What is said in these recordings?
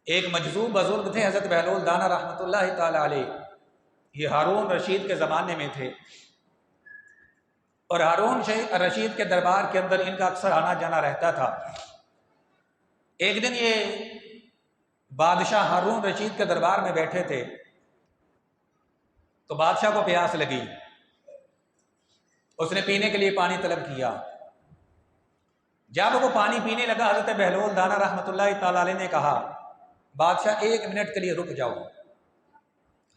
ایک مجذوب بزرگ تھے حضرت بہلول دانا رحمۃ اللہ تعالی علیہ، یہ ہارون رشید کے زمانے میں تھے، اور ہارون رشید کے دربار کے اندر ان کا اکثر آنا جانا رہتا تھا۔ ایک دن یہ بادشاہ ہارون رشید کے دربار میں بیٹھے تھے تو بادشاہ کو پیاس لگی، اس نے پینے کے لیے پانی طلب کیا۔ جب وہ پانی پینے لگا، حضرت بہلول دانا رحمۃ اللہ تعالی علیہ نے کہا بادشاہ 1 منٹ کے لیے رک جاؤ۔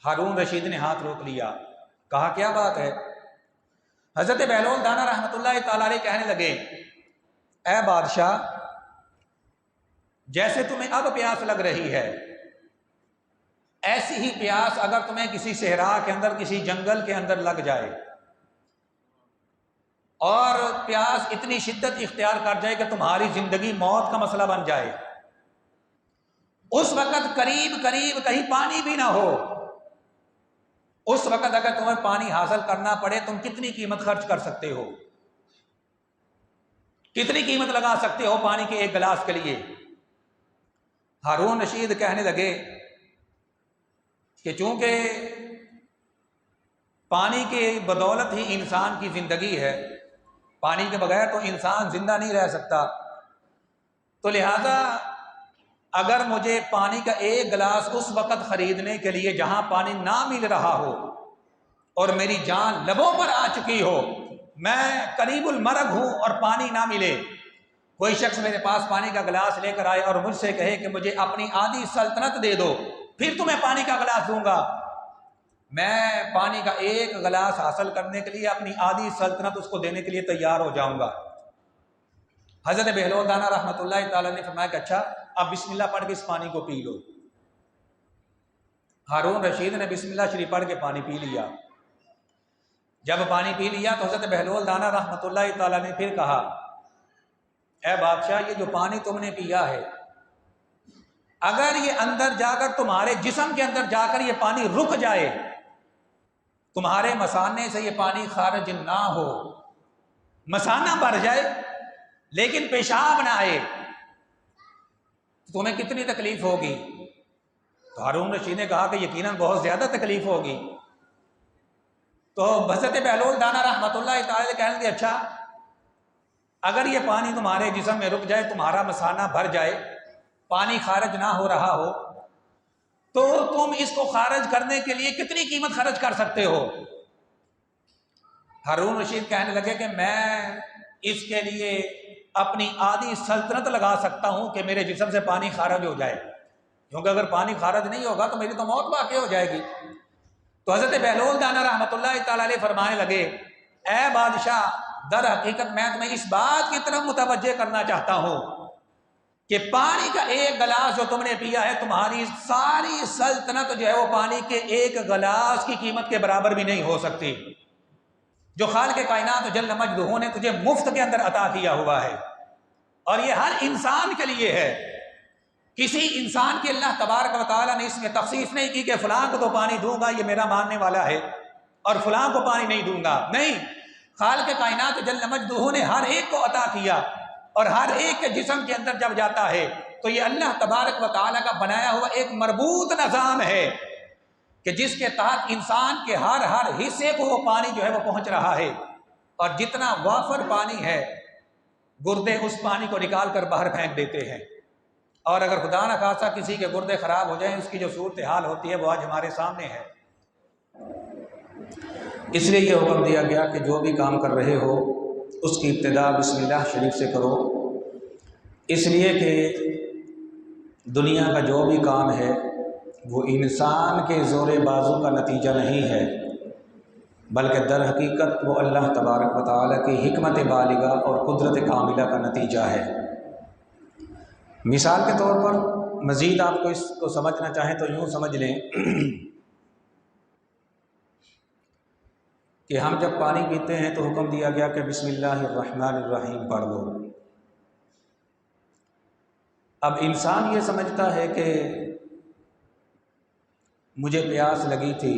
ہارون رشید نے ہاتھ روک لیا، کہا کیا بات ہے؟ حضرت بہلول دانا رحمۃ اللہ تعالی علیہ کہنے لگے اے بادشاہ، جیسے تمہیں اب پیاس لگ رہی ہے، ایسی ہی پیاس اگر تمہیں کسی صحرا کے اندر، کسی جنگل کے اندر لگ جائے اور پیاس اتنی شدت اختیار کر جائے کہ تمہاری زندگی موت کا مسئلہ بن جائے، اس وقت قریب کہیں پانی بھی نہ ہو، اس وقت اگر تمہیں پانی حاصل کرنا پڑے تم کتنی قیمت خرچ کر سکتے ہو؟ کتنی قیمت لگا سکتے ہو پانی کے ایک گلاس کے لیے؟ ہارون رشید کہنے لگے کہ چونکہ پانی کے بدولت ہی انسان کی زندگی ہے، پانی کے بغیر تو انسان زندہ نہیں رہ سکتا، تو لہذا اگر مجھے پانی کا ایک گلاس اس وقت خریدنے کے لیے جہاں پانی نہ مل رہا ہو اور میری جان لبوں پر آ چکی ہو، میں قریب المرگ ہوں اور پانی نہ ملے، کوئی شخص میرے پاس پانی کا گلاس لے کر آئے اور مجھ سے کہے کہ مجھے اپنی آدھی سلطنت دے دو پھر تمہیں پانی کا گلاس دوں گا، میں پانی کا ایک گلاس حاصل کرنے کے لیے اپنی آدھی سلطنت اس کو دینے کے لیے تیار ہو جاؤں گا۔ حضرت بہلول دانا رحمۃ اللہ تعالیٰ نے فرمایا کہ اچھا اب بسم اللہ پڑھ کے اس پانی کو پی لو۔ ہارون رشید نے بسم اللہ شریف پڑھ کے پانی پی لیا۔ جب پانی پی لیا تو حضرت بہلول دانا رحمۃ اللہ تعالیٰ نے پھر کہا اے بادشاہ، یہ جو پانی تم نے پیا ہے اگر یہ اندر جا کر تمہارے جسم کے اندر جا کر یہ پانی رک جائے، تمہارے مثانے سے یہ پانی خارج نہ ہو، مثانہ بھر جائے لیکن پیشاب نہ آئے، تمہیں کتنی تکلیف ہوگی؟ تو ہارون رشید نے کہا کہ یقیناً بہت زیادہ تکلیف ہوگی۔ تو حضرت بہلول دانا رحمۃ اللہ تعالی کہنے لگے اچھا اگر یہ پانی تمہارے جسم میں رک جائے، تمہارا مثانہ بھر جائے، پانی خارج نہ ہو رہا ہو، تو تم اس کو خارج کرنے کے لیے کتنی قیمت خرچ کر سکتے ہو؟ ہارون رشید کہنے لگے کہ میں اس کے لیے اپنی آدھی سلطنت لگا سکتا ہوں کہ میرے جسم سے پانی خارج ہو جائے، کیونکہ اگر پانی خارج نہیں ہوگا تو میری تو موت واقع ہو جائے گی۔ تو حضرت بہلول دانا رحمۃ اللہ تعالی علیہ فرمانے لگے اے بادشاہ، در حقیقت میں تمہیں اس بات کی طرف متوجہ کرنا چاہتا ہوں کہ پانی کا ایک گلاس جو تم نے پیا ہے، تمہاری ساری سلطنت جو ہے وہ پانی کے ایک گلاس کی قیمت کے برابر بھی نہیں ہو سکتی، جو خالق کائنات جل مجدہ نے تجھے مفت کے اندر عطا کیا ہوا ہے، اور یہ ہر انسان کے لیے ہے۔ کسی انسان کی اللہ تبارک و تعالیٰ نے اس میں تخصیص نہیں کی کہ فلاں کو تو پانی دوں گا یہ میرا ماننے والا ہے اور فلاں کو پانی نہیں دوں گا، نہیں، خالق کائنات جل مجدہ نے ہر ایک کو عطا کیا، اور ہر ایک کے جسم کے اندر جب جاتا ہے تو یہ اللہ تبارک و تعالیٰ کا بنایا ہوا ایک مربوط نظام ہے کہ جس کے تحت انسان کے ہر حصے کو وہ پانی جو ہے وہ پہنچ رہا ہے، اور جتنا وافر پانی ہے گردے اس پانی کو نکال کر باہر پھینک دیتے ہیں، اور اگر خدا نہ خواستہ کسی کے گردے خراب ہو جائیں اس کی جو صورتحال ہوتی ہے وہ آج ہمارے سامنے ہے۔ اس لیے یہ حکم دیا گیا کہ جو بھی کام کر رہے ہو اس کی ابتدا بسم اللہ شریف سے کرو، اس لیے کہ دنیا کا جو بھی کام ہے وہ انسان کے زور بازو کا نتیجہ نہیں ہے، بلکہ در حقیقت وہ اللہ تبارک و تعالیٰ کی حکمت بالغہ اور قدرت کاملہ کا نتیجہ ہے۔ مثال کے طور پر مزید آپ کو اس کو سمجھنا چاہیں تو یوں سمجھ لیں کہ ہم جب پانی پیتے ہیں تو حکم دیا گیا کہ بسم اللہ الرحمن الرحیم پڑھ لو۔ اب انسان یہ سمجھتا ہے کہ مجھے پیاس لگی تھی،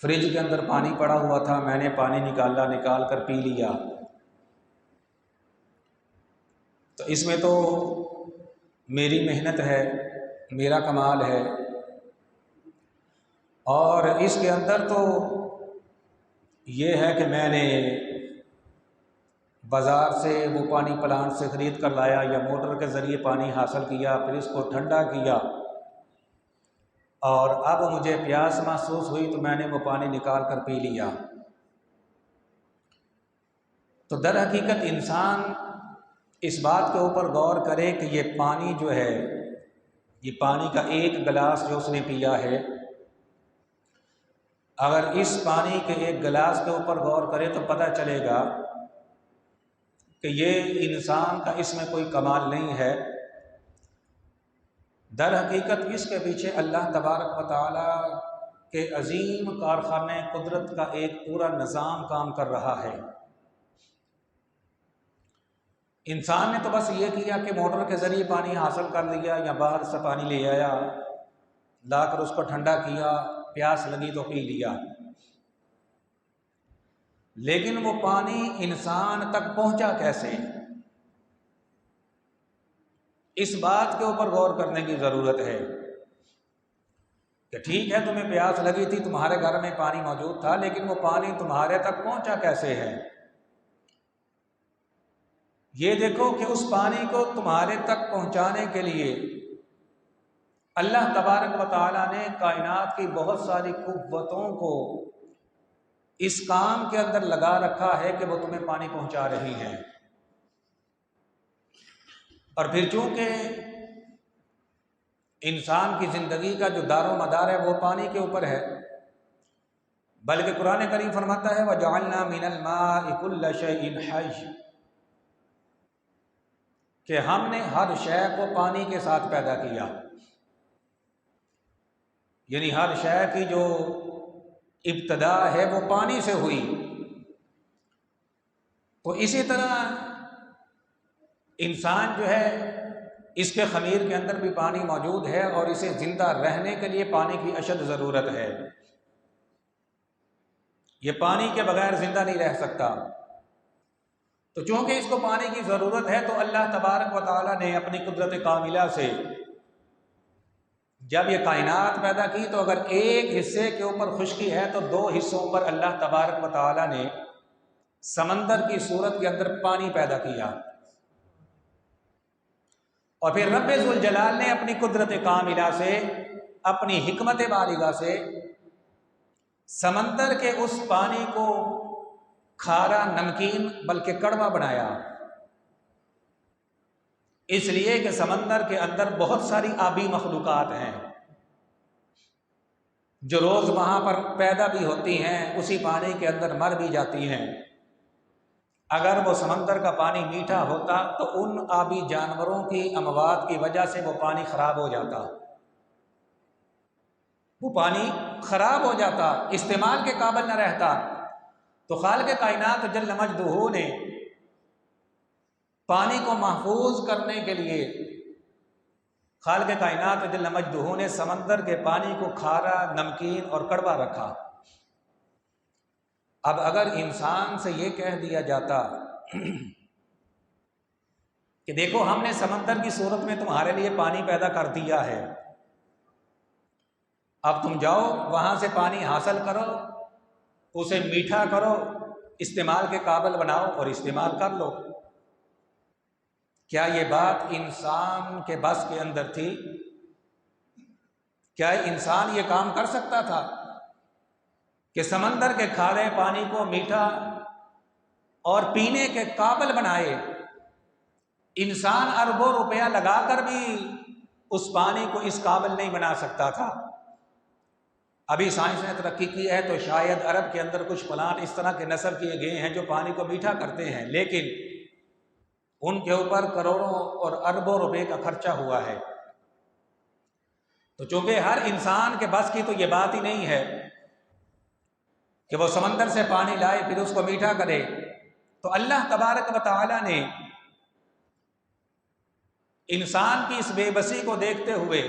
فریج کے اندر پانی پڑا ہوا تھا، میں نے پانی نکال کر پی لیا، تو اس میں تو میری محنت ہے، میرا کمال ہے، اور اس کے اندر تو یہ ہے کہ میں نے بازار سے وہ پانی پلانٹ سے خرید کر لایا یا موٹر کے ذریعے پانی حاصل کیا، پھر اس کو ٹھنڈا کیا، اور اب مجھے پیاس محسوس ہوئی تو میں نے وہ پانی نکال کر پی لیا۔ تو در حقیقت انسان اس بات کے اوپر غور کرے کہ یہ پانی جو ہے، یہ پانی کا ایک گلاس جو اس نے پیا ہے، اگر اس پانی کے ایک گلاس کے اوپر غور کرے تو پتہ چلے گا کہ یہ انسان کا اس میں کوئی کمال نہیں ہے۔ در حقیقت اس کے پیچھے اللہ تبارک و تعالی کے عظیم کارخانے قدرت کا ایک پورا نظام کام کر رہا ہے۔ انسان نے تو بس یہ کیا کہ موٹر کے ذریعے پانی حاصل کر لیا یا باہر سے پانی لے آیا، لا کر اس کو ٹھنڈا کیا، پیاس لگی تو پی لیا، لیکن وہ پانی انسان تک پہنچا کیسے؟ اس بات کے اوپر غور کرنے کی ضرورت ہے کہ ٹھیک ہے تمہیں پیاس لگی تھی، تمہارے گھر میں پانی موجود تھا، لیکن وہ پانی تمہارے تک پہنچا کیسے ہے؟ یہ دیکھو کہ اس پانی کو تمہارے تک پہنچانے کے لیے اللہ تبارک و تعالیٰ نے کائنات کی بہت ساری قوتوں کو اس کام کے اندر لگا رکھا ہے کہ وہ تمہیں پانی پہنچا رہی ہیں۔ اور پھر چونکہ انسان کی زندگی کا جو دار و مدار ہے وہ پانی کے اوپر ہے، بلکہ قرآن کریم فرماتا ہے وَجَعَلْنَا مِنَ الْمَاءِ كُلَّ شَيْءٍ حَيٍّ، کہ ہم نے ہر شے کو پانی کے ساتھ پیدا کیا، یعنی ہر شے کی جو ابتدا ہے وہ پانی سے ہوئی۔ تو اسی طرح انسان جو ہے، اس کے خمیر کے اندر بھی پانی موجود ہے، اور اسے زندہ رہنے کے لیے پانی کی اشد ضرورت ہے۔ یہ پانی کے بغیر زندہ نہیں رہ سکتا۔ تو چونکہ اس کو پانی کی ضرورت ہے تو اللہ تبارک و تعالیٰ نے اپنی قدرت کاملہ سے جب یہ کائنات پیدا کی تو اگر ایک حصے کے اوپر خشکی ہے تو دو حصوں پر اللہ تبارک و تعالیٰ نے سمندر کی صورت کے اندر پانی پیدا کیا، اور پھر رب ذوالجلال نے اپنی قدرت کاملہ سے، اپنی حکمت بالغہ سے سمندر کے اس پانی کو کھارا، نمکین بلکہ کڑوا بنایا، اس لیے کہ سمندر کے اندر بہت ساری آبی مخلوقات ہیں جو روز وہاں پر پیدا بھی ہوتی ہیں، اسی پانی کے اندر مر بھی جاتی ہیں۔ اگر وہ سمندر کا پانی میٹھا ہوتا تو ان آبی جانوروں کی اموات کی وجہ سے وہ پانی خراب ہو جاتا، وہ پانی خراب ہو جاتا، استعمال کے قابل نہ رہتا۔ تو خالق کائنات جل مجدہ نے پانی کو محفوظ کرنے کے لیے، خالق کائنات جل مجدہ نے سمندر کے پانی کو کھارا، نمکین اور کڑوا رکھا۔ اب اگر انسان سے یہ کہہ دیا جاتا کہ دیکھو ہم نے سمندر کی صورت میں تمہارے لیے پانی پیدا کر دیا ہے، اب تم جاؤ وہاں سے پانی حاصل کرو، اسے میٹھا کرو، استعمال کے قابل بناؤ اور استعمال کر لو، کیا یہ بات انسان کے بس کے اندر تھی؟ کیا انسان یہ کام کر سکتا تھا کہ سمندر کے کھارے پانی کو میٹھا اور پینے کے قابل بنائے؟ انسان اربوں روپیہ لگا کر بھی اس پانی کو اس قابل نہیں بنا سکتا تھا۔ ابھی سائنس نے ترقی کی ہے تو شاید عرب کے اندر کچھ پلانٹ اس طرح کے نصب کیے گئے ہیں جو پانی کو میٹھا کرتے ہیں، لیکن ان کے اوپر کروڑوں اور اربوں روپے کا خرچہ ہوا ہے۔ تو چونکہ ہر انسان کے بس کی تو یہ بات ہی نہیں ہے کہ وہ سمندر سے پانی لائے پھر اس کو میٹھا کرے، تو اللہ تبارک و تعالی نے انسان کی اس بے بسی کو دیکھتے ہوئے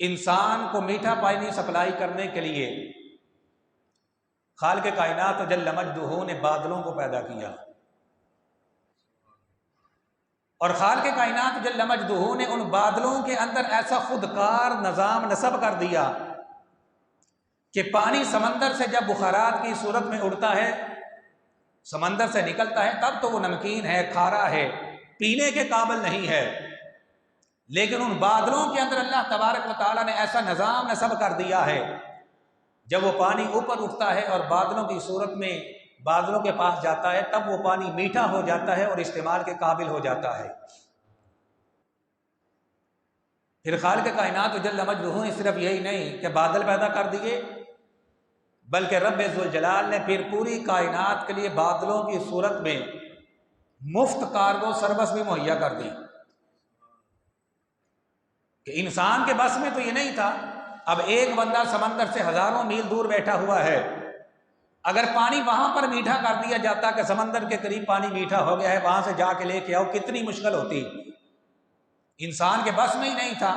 انسان کو میٹھا پانی سپلائی کرنے کے لیے خالق کائنات جل مجدہ نے بادلوں کو پیدا کیا۔ اور خالق کائنات جل مجدہ نے ان بادلوں کے اندر ایسا خودکار نظام نصب کر دیا کہ پانی سمندر سے جب بخارات کی صورت میں اڑتا ہے، سمندر سے نکلتا ہے، تب تو وہ نمکین ہے، کھارا ہے، پینے کے قابل نہیں ہے، لیکن ان بادلوں کے اندر اللہ تبارک و تعالیٰ نے ایسا نظام نصب کر دیا ہے، جب وہ پانی اوپر اٹھتا ہے اور بادلوں کی صورت میں بادلوں کے پاس جاتا ہے، تب وہ پانی میٹھا ہو جاتا ہے اور استعمال کے قابل ہو جاتا ہے۔ پھر خالق کائنات جل مجدہ نے صرف یہی نہیں کہ بادل پیدا کر دیے، بلکہ رب ذوالجلال نے پھر پوری کائنات کے لیے بادلوں کی صورت میں مفت کارگو سروس بھی مہیا کر دی، کہ انسان کے بس میں تو یہ نہیں تھا۔ اب ایک بندہ سمندر سے ہزاروں میل دور بیٹھا ہوا ہے، اگر پانی وہاں پر میٹھا کر دیا جاتا کہ سمندر کے قریب پانی میٹھا ہو گیا ہے، وہاں سے جا کے لے کے آؤ، کتنی مشکل ہوتی۔ انسان کے بس میں ہی نہیں تھا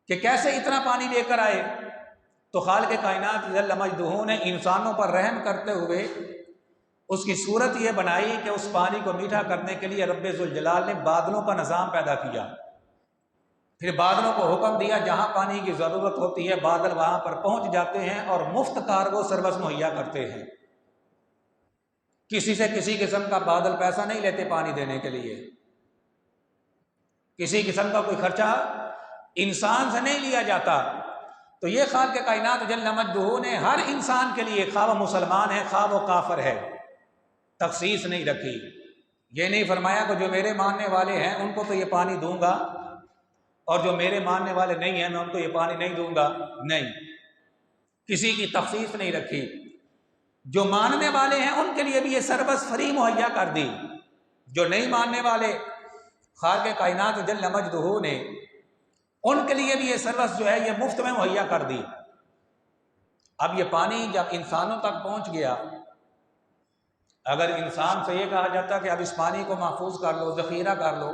کہ کیسے اتنا پانی لے کر آئے۔ تو خالق کائنات جل مجدہ نے انسانوں پر رحم کرتے ہوئے اس کی صورت یہ بنائی کہ اس پانی کو میٹھا کرنے کے لیے رب ذوالجلال نے بادلوں کا نظام پیدا کیا۔ پھر بادلوں کو حکم دیا جہاں پانی کی ضرورت ہوتی ہے بادل وہاں پر پہنچ جاتے ہیں اور مفت کارگو سروس مہیا کرتے ہیں۔ کسی سے کسی قسم کا بادل پیسہ نہیں لیتے پانی دینے کے لیے، کسی قسم کا کوئی خرچہ انسان سے نہیں لیا جاتا۔ تو یہ خالق کائنات جل مجدہ نے ہر انسان کے لیے، خواہ وہ مسلمان ہے خواہ وہ کافر ہے، تخصیص نہیں رکھی۔ یہ نہیں فرمایا کہ جو میرے ماننے والے ہیں ان کو تو یہ پانی دوں گا اور جو میرے ماننے والے نہیں ہیں میں ان کو یہ پانی نہیں دوں گا، نہیں، کسی کی تخصیص نہیں رکھی۔ جو ماننے والے ہیں ان کے لیے بھی یہ سروس فری مہیا کر دی، جو نہیں ماننے والے خالق کائنات جل مجدہ نے ان کے لیے بھی یہ سروس جو ہے یہ مفت میں مہیا کر دی۔ اب یہ پانی جب انسانوں تک پہنچ گیا، اگر انسان سے یہ کہا جاتا کہ اب اس پانی کو محفوظ کر لو، ذخیرہ کر لو،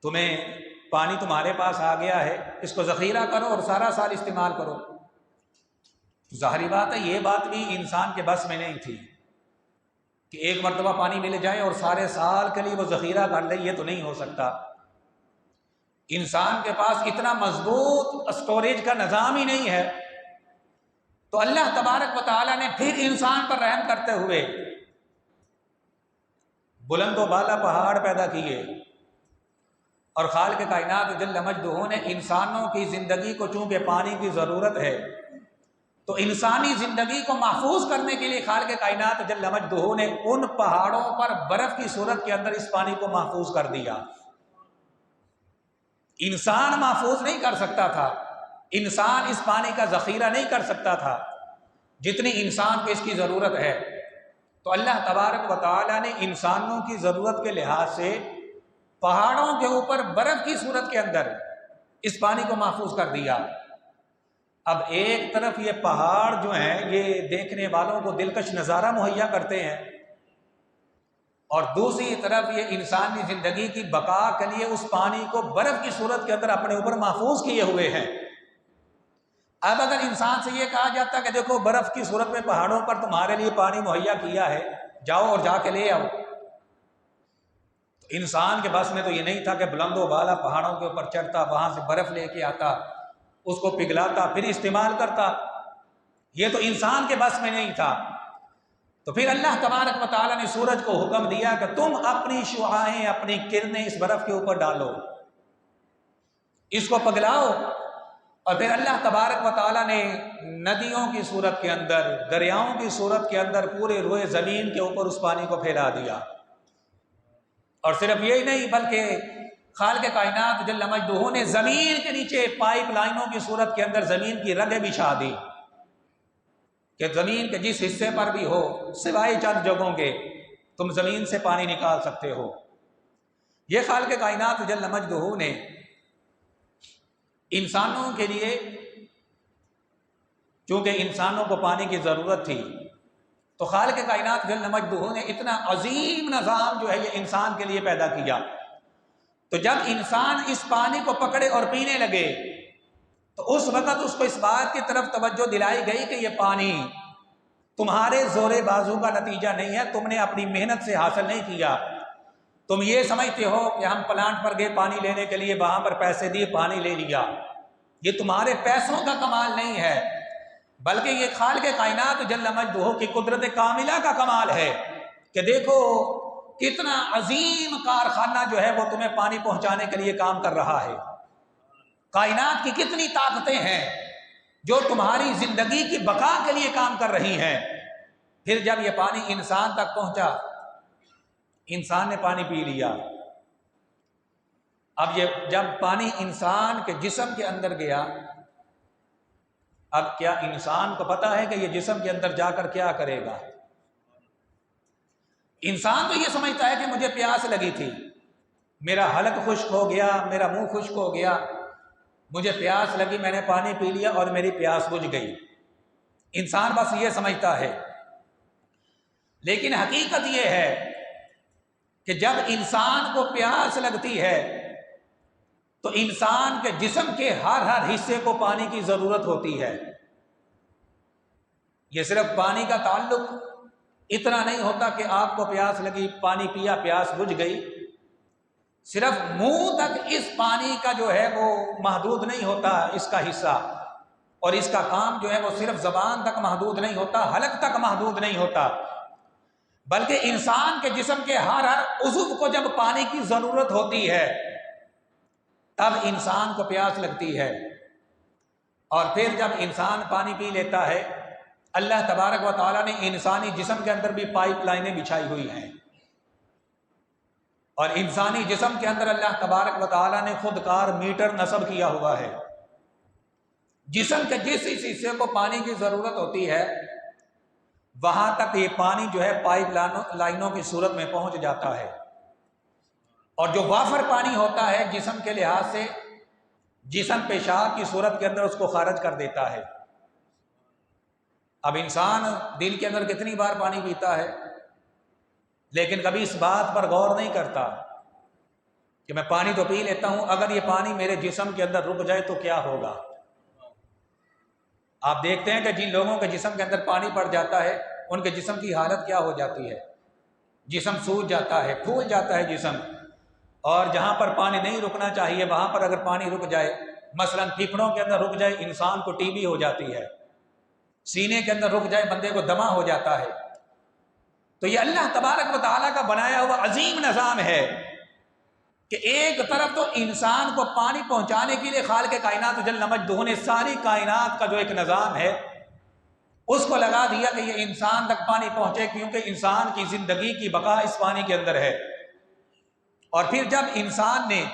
تمہیں پانی تمہارے پاس آ گیا ہے، اس کو ذخیرہ کرو اور سارا سال استعمال کرو، ظاہری بات ہے یہ بات بھی انسان کے بس میں نہیں تھی کہ ایک مرتبہ پانی مل جائے اور سارے سال کے لیے وہ ذخیرہ کر لے، یہ تو نہیں ہو سکتا۔ انسان کے پاس اتنا مضبوط اسٹوریج کا نظام ہی نہیں ہے۔ تو اللہ تبارک و تعالیٰ نے پھر انسان پر رحم کرتے ہوئے بلند و بالا پہاڑ پیدا کیے، اور خالق کائنات جل مجدہ نے انسانوں کی زندگی کو چونکہ پانی کی ضرورت ہے تو انسانی زندگی کو محفوظ کرنے کے لیے خالق کائنات جل مجدہ نے ان پہاڑوں پر برف کی صورت کے اندر اس پانی کو محفوظ کر دیا۔ انسان محفوظ نہیں کر سکتا تھا، انسان اس پانی کا ذخیرہ نہیں کر سکتا تھا جتنی انسان کو اس کی ضرورت ہے۔ تو اللہ تبارک و تعالیٰ نے انسانوں کی ضرورت کے لحاظ سے پہاڑوں کے اوپر برف کی صورت کے اندر اس پانی کو محفوظ کر دیا۔ اب ایک طرف یہ پہاڑ جو ہیں یہ دیکھنے والوں کو دلکش نظارہ مہیا کرتے ہیں، اور دوسری طرف یہ انسانی زندگی کی بقا کے لیے اس پانی کو برف کی صورت کے اندر اپنے اوپر محفوظ کیے ہوئے ہیں۔ اب اگر انسان سے یہ کہا جاتا کہ دیکھو برف کی صورت میں پہاڑوں پر تمہارے لیے پانی مہیا کیا ہے، جاؤ اور جا کے لے آؤ، تو انسان کے بس میں تو یہ نہیں تھا کہ بلند و بالا پہاڑوں کے اوپر چڑھتا، وہاں سے برف لے کے آتا، اس کو پگھلاتا، پھر استعمال کرتا، یہ تو انسان کے بس میں نہیں تھا۔ تو پھر اللہ تبارک و تعالیٰ نے سورج کو حکم دیا کہ تم اپنی شعاعیں، اپنی کرنیں اس برف کے اوپر ڈالو، اس کو پگھلاؤ، اور پھر اللہ تبارک و تعالیٰ نے ندیوں کی صورت کے اندر، دریاؤں کی صورت کے اندر پورے روئے زمین کے اوپر اس پانی کو پھیلا دیا۔ اور صرف یہی نہیں بلکہ خالق کائنات جل مجدہ نے زمین کے نیچے پائپ لائنوں کی صورت کے اندر زمین کی رگیں بچھا دی کہ زمین کے جس حصے پر بھی ہو سوائے چند جگہوں کے تم زمین سے پانی نکال سکتے ہو۔ یہ خالق کائنات جل مجدہ نے انسانوں کے لیے، چونکہ انسانوں کو پانی کی ضرورت تھی، تو خالق کائنات جل مجدہ نے اتنا عظیم نظام جو ہے یہ انسان کے لیے پیدا کیا۔ تو جب انسان اس پانی کو پکڑے اور پینے لگے تو اس وقت اس کو اس بات کی طرف توجہ دلائی گئی کہ یہ پانی تمہارے زور بازو کا نتیجہ نہیں ہے، تم نے اپنی محنت سے حاصل نہیں کیا، تم یہ سمجھتے ہو کہ ہم پلانٹ پر گئے پانی لینے کے لیے، وہاں پر پیسے دیے پانی لے لیا، یہ تمہارے پیسوں کا کمال نہیں ہے، بلکہ یہ خالق کائنات جل مجدہ کی قدرت کاملہ کا کمال ہے کہ دیکھو کتنا عظیم کارخانہ جو ہے وہ تمہیں پانی پہنچانے کے لیے کام کر رہا ہے۔ کائنات کی کتنی طاقتیں ہیں جو تمہاری زندگی کی بقا کے لیے کام کر رہی ہیں۔ پھر جب یہ پانی انسان تک پہنچا، انسان نے پانی پی لیا، اب یہ جب پانی انسان کے جسم کے اندر گیا، اب کیا انسان کو پتا ہے کہ یہ جسم کے اندر جا کر کیا کرے گا؟ انسان تو یہ سمجھتا ہے کہ مجھے پیاس لگی تھی، میرا حلق خشک ہو گیا، میرا منہ خشک ہو گیا، مجھے پیاس لگی، میں نے پانی پی لیا اور میری پیاس بجھ گئی۔ انسان بس یہ سمجھتا ہے، لیکن حقیقت یہ ہے کہ جب انسان کو پیاس لگتی ہے تو انسان کے جسم کے ہر حصے کو پانی کی ضرورت ہوتی ہے۔ یہ صرف پانی کا تعلق اتنا نہیں ہوتا کہ آپ کو پیاس لگی، پانی پیا، پیاس بجھ گئی، صرف منہ تک اس پانی کا جو ہے وہ محدود نہیں ہوتا اس کا حصہ، اور اس کا کام جو ہے وہ صرف زبان تک محدود نہیں ہوتا، حلق تک محدود نہیں ہوتا، بلکہ انسان کے جسم کے ہر عضو کو جب پانی کی ضرورت ہوتی ہے تب انسان کو پیاس لگتی ہے، اور پھر جب انسان پانی پی لیتا ہے، اللہ تبارک و تعالیٰ نے انسانی جسم کے اندر بھی پائپ لائنیں بچھائی ہوئی ہیں، اور انسانی جسم کے اندر اللہ تبارک و تعالیٰ نے خود کار میٹر نصب کیا ہوا ہے۔ جسم کے جس حصے کو پانی کی ضرورت ہوتی ہے وہاں تک یہ پانی جو ہے پائپ لائنوں کی صورت میں پہنچ جاتا ہے، اور جو وافر پانی ہوتا ہے جسم کے لحاظ سے، جسم پیشاب کی صورت کے اندر اس کو خارج کر دیتا ہے۔ اب انسان دن کے اندر کتنی بار پانی پیتا ہے، لیکن کبھی اس بات پر غور نہیں کرتا کہ میں پانی تو پی لیتا ہوں، اگر یہ پانی میرے جسم کے اندر رک جائے تو کیا ہوگا۔ آپ دیکھتے ہیں کہ جن لوگوں کے جسم کے اندر پانی پڑ جاتا ہے ان کے جسم کی حالت کیا ہو جاتی ہے، جسم سوج جاتا ہے، پھول جاتا ہے جسم، اور جہاں پر پانی نہیں رکنا چاہیے وہاں پر اگر پانی رک جائے، مثلا پھیپھڑوں کے اندر رک جائے انسان کو ٹی بی ہو جاتی ہے، سینے کے اندر رک جائے بندے کو دمہ ہو جاتا ہے۔ تو یہ اللہ تبارک و تعالیٰ کا بنایا ہوا عظیم نظام ہے کہ ایک طرف تو انسان کو پانی پہنچانے کے لیے خالق کائنات جل مجدہ نے ساری کائنات کا جو ایک نظام ہے اس کو لگا دیا کہ یہ انسان تک پانی پہنچے، کیونکہ انسان کی زندگی کی بقا اس پانی کے اندر ہے۔ اور پھر جب انسان نے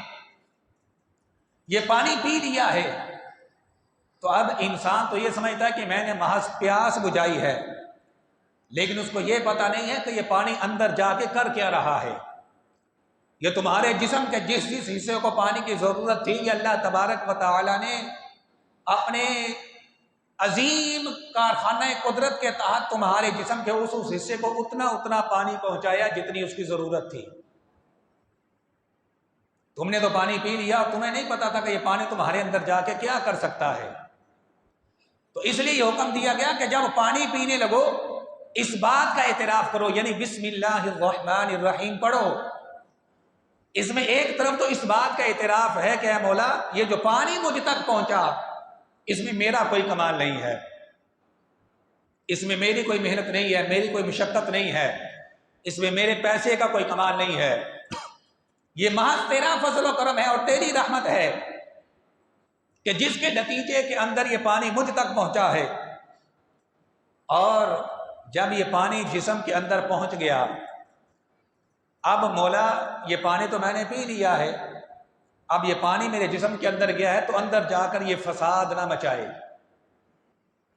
یہ پانی پی لیا ہے تو اب انسان تو یہ سمجھتا ہے کہ میں نے محض پیاس بجھائی ہے، لیکن اس کو یہ پتہ نہیں ہے کہ یہ پانی اندر جا کے کر کیا رہا ہے۔ یہ تمہارے جسم کے جس حصے کو پانی کی ضرورت تھی، یہ اللہ تبارک و تعالیٰ نے اپنے عظیم کارخانہ قدرت کے تحت تمہارے جسم کے اس حصے کو اتنا پانی پہنچایا جتنی اس کی ضرورت تھی۔ تم نے تو پانی پی لیا اور تمہیں نہیں پتا تھا کہ یہ پانی تمہارے اندر جا کے کیا کر سکتا ہے۔ تو اس لیے یہ حکم دیا گیا کہ جب پانی پینے لگو اس بات کا اعتراف کرو، یعنی بسم اللہ الرحمن الرحیم پڑھو۔ اس میں ایک طرف تو اس بات کا اعتراف ہے کہ اے مولا یہ جو پانی مجھ تک پہنچا اس میں میرا کوئی کمال نہیں ہے، اس میں میری کوئی محنت نہیں ہے، میری کوئی مشقت نہیں ہے، اس میں میرے پیسے کا کوئی کمال نہیں ہے، یہ محض تیرا فضل و کرم ہے اور تیری رحمت ہے کہ جس کے نتیجے کے اندر یہ پانی مجھ تک پہنچا ہے۔ اور جب یہ پانی جسم کے اندر پہنچ گیا، اب مولا یہ پانی تو میں نے پی لیا ہے، اب یہ پانی میرے جسم کے اندر گیا ہے تو اندر جا کر یہ فساد نہ مچائے،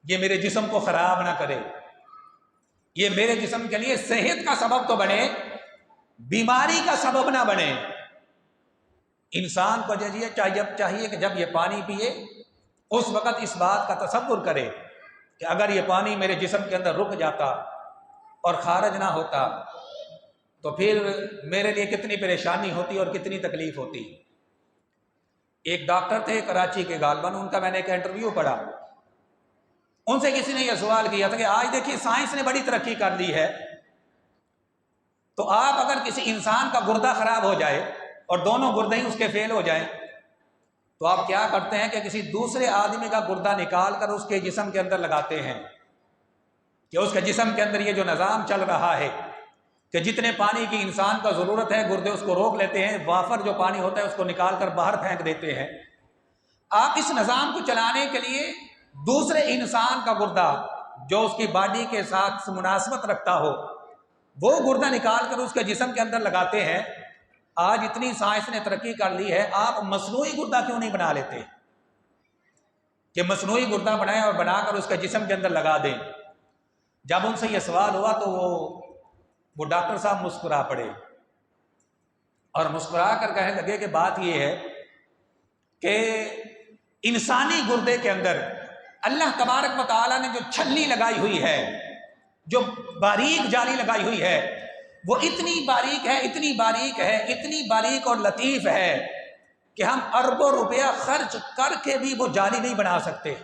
یہ میرے جسم کو خراب نہ کرے، یہ میرے جسم کے لیے صحت کا سبب تو بنے، بیماری کا سبب نہ بنے۔ انسان کو چاہیے کہ جب یہ پانی پیے اس وقت اس بات کا تصور کرے کہ اگر یہ پانی میرے جسم کے اندر رک جاتا اور خارج نہ ہوتا تو پھر میرے لیے کتنی پریشانی ہوتی اور کتنی تکلیف ہوتی۔ ایک ڈاکٹر تھے کراچی کے غالباً، ان کا میں نے ایک انٹرویو پڑھا، ان سے کسی نے یہ سوال کیا تھا کہ آج دیکھیے سائنس نے بڑی ترقی کر لی ہے، تو آپ اگر کسی انسان کا گردہ خراب ہو جائے اور دونوں گردے ہی اس کے فیل ہو جائیں تو آپ کیا کرتے ہیں کہ کسی دوسرے آدمی کا گردہ نکال کر اس کے جسم کے اندر لگاتے ہیں کہ اس کے جسم کے اندر یہ جو نظام چل رہا ہے کہ جتنے پانی کی انسان کا ضرورت ہے گردے اس کو روک لیتے ہیں، وافر جو پانی ہوتا ہے اس کو نکال کر باہر پھینک دیتے ہیں۔ آپ اس نظام کو چلانے کے لیے دوسرے انسان کا گردہ جو اس کی باڈی کے ساتھ مناسبت رکھتا ہو وہ گردہ نکال کر اس کے جسم کے اندر لگاتے ہیں۔ آج اتنی سائنس نے ترقی کر لی ہے، آپ مصنوعی گردہ کیوں نہیں بنا لیتے کہ مصنوعی گردہ بنائیں اور بنا کر اس کے جسم کے اندر لگا دیں؟ جب ان سے یہ سوال ہوا تو وہ ڈاکٹر صاحب مسکرا پڑے اور مسکرا کر کہنے لگے کہ بات یہ ہے کہ انسانی گردے کے اندر اللہ تبارک و تعالیٰ نے جو چھلنی لگائی ہوئی ہے، جو باریک جالی لگائی ہوئی ہے، وہ اتنی باریک ہے، اتنی باریک ہے، اتنی باریک اور لطیف ہے کہ ہم اربوں روپیہ خرچ کر کے بھی وہ جالی نہیں بنا سکتے۔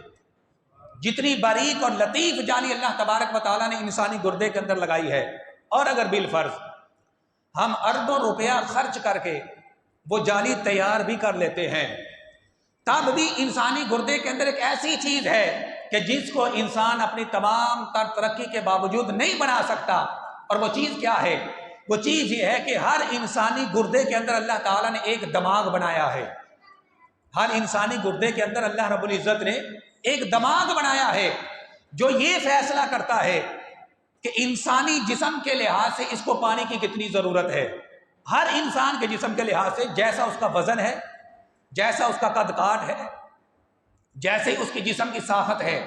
جتنی باریک اور لطیف جالی اللہ تبارک و تعالیٰ نے انسانی گردے کے اندر لگائی ہے، اور اگر بالفرض ہم اربوں روپیہ خرچ کر کے وہ جالی تیار بھی کر لیتے ہیں تب بھی انسانی گردے کے اندر ایک ایسی چیز ہے کہ جس کو انسان اپنی تمام تر ترقی کے باوجود نہیں بنا سکتا۔ اور وہ چیز کیا ہے؟ وہ چیز یہ ہے کہ ہر انسانی گردے کے اندر اللہ تعالیٰ نے ایک دماغ بنایا ہے۔ ہر انسانی گردے کے اندر اللہ رب العزت نے ایک دماغ بنایا ہے جو یہ فیصلہ کرتا ہے کہ انسانی جسم کے لحاظ سے اس کو پانی کی کتنی ضرورت ہے۔ ہر انسان کے جسم کے لحاظ سے جیسا اس کا وزن ہے، جیسا اس کا قد کاٹ ہے، جیسے اس کی جسم کی ساخت ہے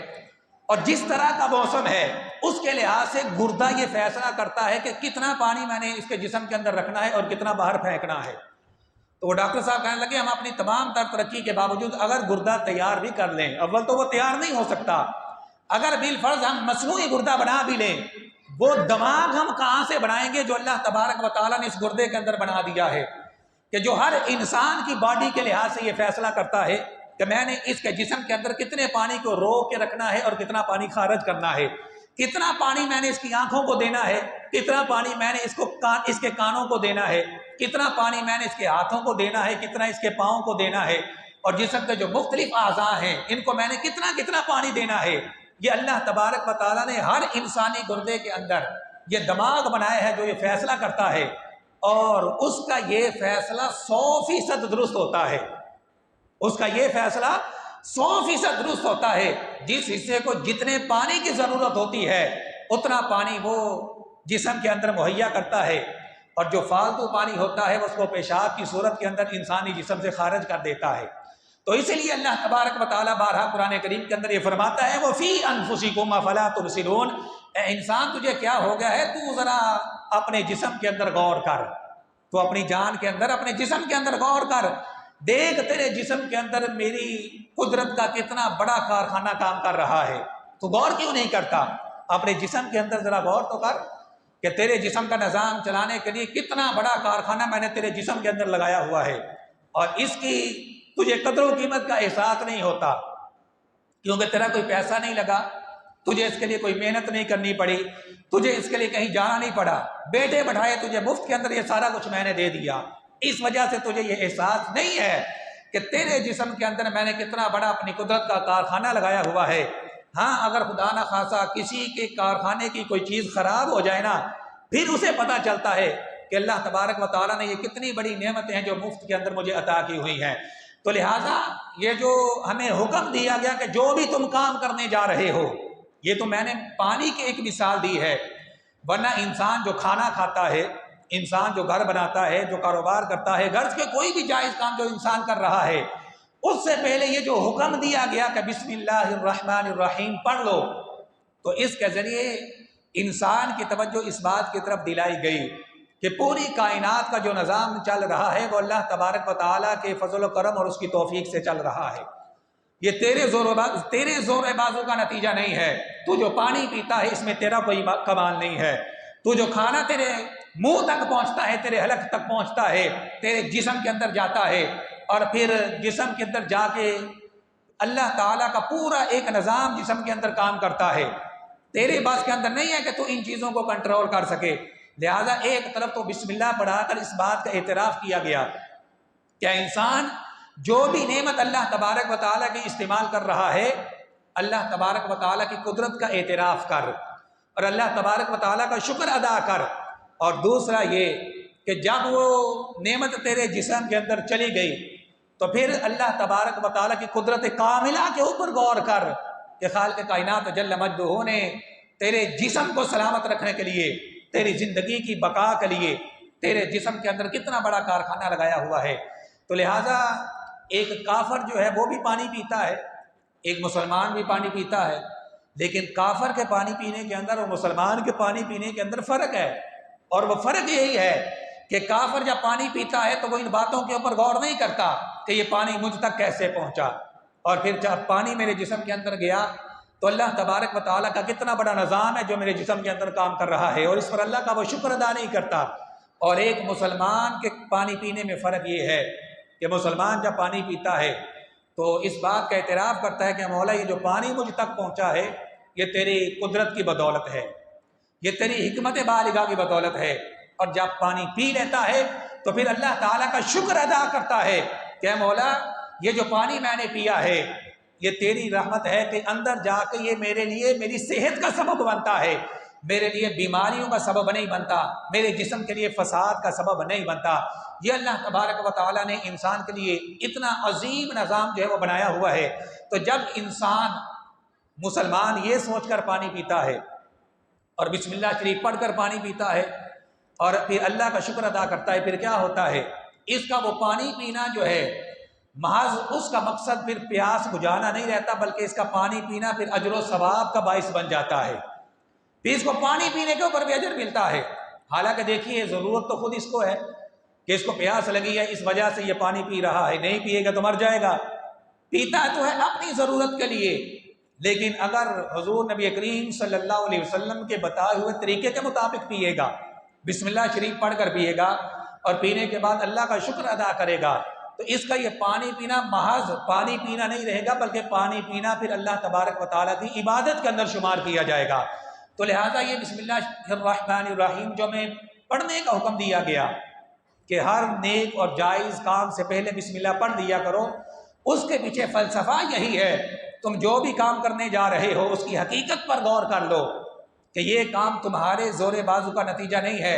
اور جس طرح کا موسم ہے اس کے لحاظ سے گردہ یہ فیصلہ کرتا ہے کہ کتنا پانی میں نے اس کے جسم کے اندر رکھنا ہے اور کتنا باہر پھینکنا ہے۔ تو وہ ڈاکٹر صاحب کہنے لگے ہم اپنی تمام تر ترقی کے باوجود اگر گردہ تیار بھی کر لیں، اول تو وہ تیار نہیں ہو سکتا، اگر بالفرض ہم مصنوعی گردہ بنا بھی لیں وہ دماغ ہم کہاں سے بنائیں گے جو اللہ تبارک و تعالیٰ نے اس گردے کے اندر بنا دیا ہے کہ جو ہر انسان کی باڈی کے لحاظ سے یہ فیصلہ کرتا ہے کہ میں نے اس کے جسم کے اندر کتنے پانی کو روک کے رکھنا ہے اور کتنا پانی خارج کرنا ہے، کتنا پانی میں نے اس کی آنکھوں کو دینا ہے، کتنا پانی میں نے اس کے کانوں کو دینا ہے، کتنا پانی میں نے اس کے ہاتھوں کو دینا ہے، کتنا اس کے پاؤں کو دینا ہے، اور جسم کے جو مختلف اعضاء ہیں ان کو میں نے کتنا پانی دینا ہے۔ یہ اللہ تبارک و تعالیٰ نے ہر انسانی گردے کے اندر یہ دماغ بنایا ہے جو یہ فیصلہ کرتا ہے، اور اس کا یہ فیصلہ 100% درست ہوتا ہے۔ اس کا یہ فیصلہ 100% درست ہوتا ہے۔ جس حصے کو جتنے پانی کی ضرورت ہوتی ہے اتنا پانی وہ جسم کے اندر مہیا کرتا ہے، اور جو فالتو پانی ہوتا ہے اس کو پیشاب کی صورت کے اندر انسانی جسم سے خارج کر دیتا ہے۔ تو اسی لیے اللہ تبارک و تعالیٰ بارہا قرآن کریم کے اندر یہ فرماتا ہے وَفِي أَنفُسِكُمْ أَفَلَا تُبْصِرُونَ، اے انسان تجھے کیا ہو گیا ہے، تو ذرا اپنے جسم کے اندر غور کر، تو اپنی جان کے اندر اپنے جسم کے اندر غور کر، دیکھ تیرے جسم کے اندر میری قدرت کا کتنا بڑا کارخانہ کام کر رہا ہے، تو غور کیوں نہیں کرتا؟ اپنے جسم کے اندر ذرا غور تو کر کہ تیرے جسم کا نظام چلانے کے لیے کتنا بڑا کارخانہ میں نے تیرے جسم کے اندر لگایا ہوا ہے، اور اس کی تجھے قدر و قیمت کا احساس نہیں ہوتا کیونکہ تیرا کوئی پیسہ نہیں لگا، تجھے اس کے لیے کوئی محنت نہیں کرنی پڑی، تجھے اس کے لیے کہیں جانا نہیں پڑا، بیٹے بٹھائے تجھے مفت کے اندر یہ سارا کچھ میں نے دے دیا، اس وجہ سے تجھے یہ احساس نہیں ہے کہ تیرے جسم کے اندر میں نے کتنا بڑا اپنی قدرت کا کارخانہ لگایا ہوا ہے۔ ہاں اگر خدا نہ خاصا کسی کے کارخانے کی کوئی چیز خراب ہو جائے نا، پھر اسے پتہ چلتا ہے کہ اللہ تبارک و تعالیٰ نے یہ کتنی بڑی نعمتیں ہیں جو مفت کے اندر مجھے عطا کی ہوئی ہیں۔ تو لہٰذا یہ جو ہمیں حکم دیا گیا کہ جو بھی تم کام کرنے جا رہے ہو، یہ تو میں نے پانی کی ایک مثال دی ہے، ورنہ انسان جو کھانا کھاتا ہے، انسان جو گھر بناتا ہے، جو کاروبار کرتا ہے، غرض کے کوئی بھی جائز کام جو انسان کر رہا ہے، اس سے پہلے یہ جو حکم دیا گیا کہ بسم اللہ الرحمن الرحیم پڑھ لو، تو اس کے ذریعے انسان کی توجہ اس بات کی طرف دلائی گئی کہ پوری کائنات کا جو نظام چل رہا ہے وہ اللہ تبارک و تعالیٰ کے فضل و کرم اور اس کی توفیق سے چل رہا ہے۔ یہ تیرے زور بازو کا نتیجہ نہیں ہے، تو جو پانی پیتا ہے اس میں تیرا کوئی کمال نہیں ہے، تو جو کھانا تیرے منہ تک پہنچتا ہے، تیرے حلق تک پہنچتا ہے، تیرے جسم کے اندر جاتا ہے، اور پھر جسم کے اندر جا کے اللہ تعالیٰ کا پورا ایک نظام جسم کے اندر کام کرتا ہے، تیرے بس کے اندر نہیں ہے کہ تو ان چیزوں کو کنٹرول کر سکے۔ لہٰذا ایک طرف تو بسم اللہ پڑھا کر اس بات کا اعتراف کیا گیا کہ انسان جو بھی نعمت اللہ تبارک و تعالیٰ کی استعمال کر رہا ہے، اللہ تبارک و تعالیٰ کی قدرت کا اعتراف کر اور اللہ تبارک و تعالیٰ کا شکر ادا کر۔ اور دوسرا یہ کہ جب وہ نعمت تیرے جسم کے اندر چلی گئی تو پھر اللہ تبارک و تعالیٰ کی قدرت کاملہ کے اوپر غور کر کہ خالق کائنات جل مجدہ نے تیرے جسم کو سلامت رکھنے کے لیے، تیری زندگی کی بقا کے لیے تیرے جسم کے اندر کتنا بڑا کارخانہ لگایا ہوا ہے۔ تو لہٰذا ایک کافر جو ہے وہ بھی پانی پیتا ہے، ایک مسلمان بھی پانی پیتا ہے، لیکن کافر کے پانی پینے کے اندر اور مسلمان کے پانی پینے کے اندر فرق ہے۔ اور وہ فرق یہی ہے کہ کافر جب پانی پیتا ہے تو وہ ان باتوں کے اوپر غور نہیں کرتا کہ یہ پانی مجھ تک کیسے پہنچا، اور پھر جب پانی میرے جسم کے اندر گیا تو اللہ تبارک و تعالیٰ کا کتنا بڑا نظام ہے جو میرے جسم کے اندر کام کر رہا ہے، اور اس پر اللہ کا وہ شکر ادا نہیں کرتا۔ اور ایک مسلمان کے پانی پینے میں فرق یہ ہے کہ مسلمان جب پانی پیتا ہے تو اس بات کا اعتراف کرتا ہے کہ مولا یہ جو پانی مجھ تک پہنچا ہے یہ تیری قدرت کی بدولت ہے، یہ تیری حکمت بالغہ کی بدولت ہے۔ اور جب پانی پی لیتا ہے تو پھر اللہ تعالیٰ کا شکر ادا کرتا ہے کہ مولا یہ جو پانی میں نے پیا ہے یہ تیری رحمت ہے کہ اندر جا کے یہ میرے لیے میری صحت کا سبب بنتا ہے، میرے لیے بیماریوں کا سبب نہیں بنتا، میرے جسم کے لیے فساد کا سبب نہیں بنتا۔ یہ اللہ تبارک و تعالیٰ نے انسان کے لیے اتنا عظیم نظام جو ہے وہ بنایا ہوا ہے۔ تو جب انسان مسلمان یہ سوچ کر پانی پیتا ہے اور بسم اللہ شریف پڑھ کر پانی پیتا ہے اور پھر اللہ کا شکر ادا کرتا ہے، پھر کیا ہوتا ہے؟ اس کا وہ پانی پینا جو ہے محض اس کا مقصد پھر پیاس بجھانا نہیں رہتا، بلکہ اس کا پانی پینا پھر اجر و ثواب کا باعث بن جاتا ہے، پھر اس کو پانی پینے کے اوپر بھی اجر ملتا ہے۔ حالانکہ دیکھیے ضرورت تو خود اس کو ہے کہ اس کو پیاس لگی ہے، اس وجہ سے یہ پانی پی رہا ہے، نہیں پیے گا تو مر جائے گا، پیتا تو ہے اپنی ضرورت کے لیے۔ لیکن اگر حضور نبی کریم صلی اللہ علیہ وسلم کے بتائے ہوئے طریقے کے مطابق پیے گا، بسم اللہ شریف پڑھ کر پیے گا اور پینے کے بعد اللہ کا شکر ادا کرے گا، تو اس کا یہ پانی پینا محض پانی پینا نہیں رہے گا، بلکہ پانی پینا پھر اللہ تبارک و تعالیٰ کی عبادت کے اندر شمار کیا جائے گا۔ تو لہٰذا یہ بسم اللہ الرحمن الرحیم جو میں پڑھنے کا حکم دیا گیا کہ ہر نیک اور جائز کام سے پہلے بسم اللہ پڑھ دیا کرو، اس کے پیچھے فلسفہ یہی ہے تم جو بھی کام کرنے جا رہے ہو اس کی حقیقت پر غور کر لو کہ یہ کام تمہارے زور بازو کا نتیجہ نہیں ہے،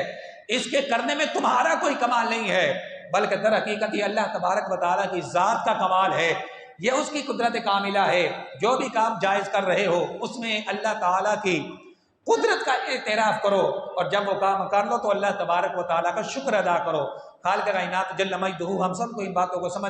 اس کے کرنے میں تمہارا کوئی کمال نہیں ہے، بلکہ در حقیقت یہ اللہ تبارک و تعالیٰ کی ذات کا کمال ہے، یہ اس کی قدرت کاملہ ہے۔ جو بھی کام جائز کر رہے ہو اس میں اللہ تعالیٰ کی قدرت کا اعتراف کرو، اور جب وہ کام کر لو تو اللہ تبارک و تعالیٰ کا شکر ادا کرو۔ خالق کائنات جل مجدہ ہم سب کو ان باتوں کو سمجھ